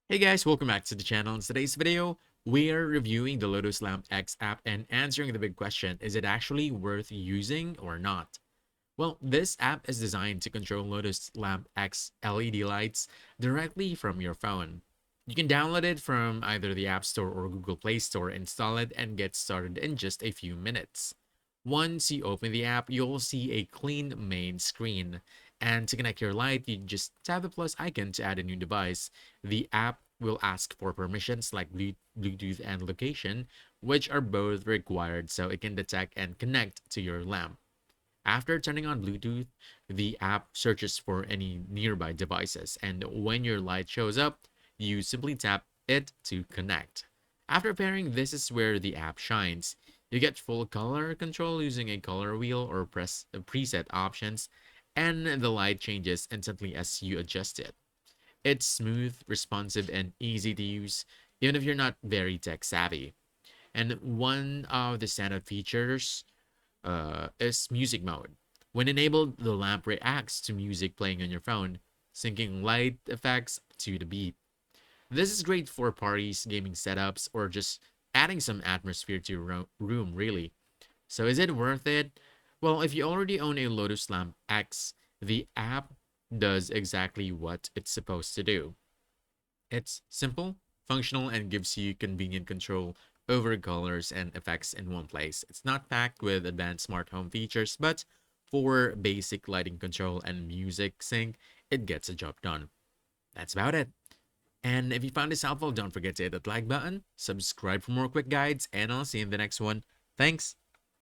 Hey guys, welcome back to the channel. In today's video, we are reviewing the Lotus Lamp X app and answering the big question, is it actually worth using or not? Well, this app is designed to control Lotus Lamp X LED lights directly from your phone. You can download it from either the App Store or Google Play Store, install it, and get started in just a few minutes. Once you open the app, you'll see a clean main screen. And to connect your light, you just tap the plus icon to add a new device. The app will ask for permissions like Bluetooth and location, which are both required so it can detect and connect to your lamp. After turning on Bluetooth, the app searches for any nearby devices, and when your light shows up, you simply tap it to connect. After pairing, this is where the app shines. You get full color control using a color wheel or press preset options, and the light changes instantly as you adjust it. It's smooth, responsive, and easy to use, even if you're not very tech savvy. And one of the standout features is music mode. When enabled, the lamp reacts to music playing on your phone, syncing light effects to the beat. This is great for parties, gaming setups, or just adding some atmosphere to your room, really. So is it worth it? Well, if you already own a Lotus Lamp X, the app does exactly what it's supposed to do. It's simple, functional, and gives you convenient control over colors and effects in one place. It's not packed with advanced smart home features, but for basic lighting control and music sync, it gets the job done. That's about it. And if you found this helpful, don't forget to hit that like button, subscribe for more quick guides, and I'll see you in the next one. Thanks.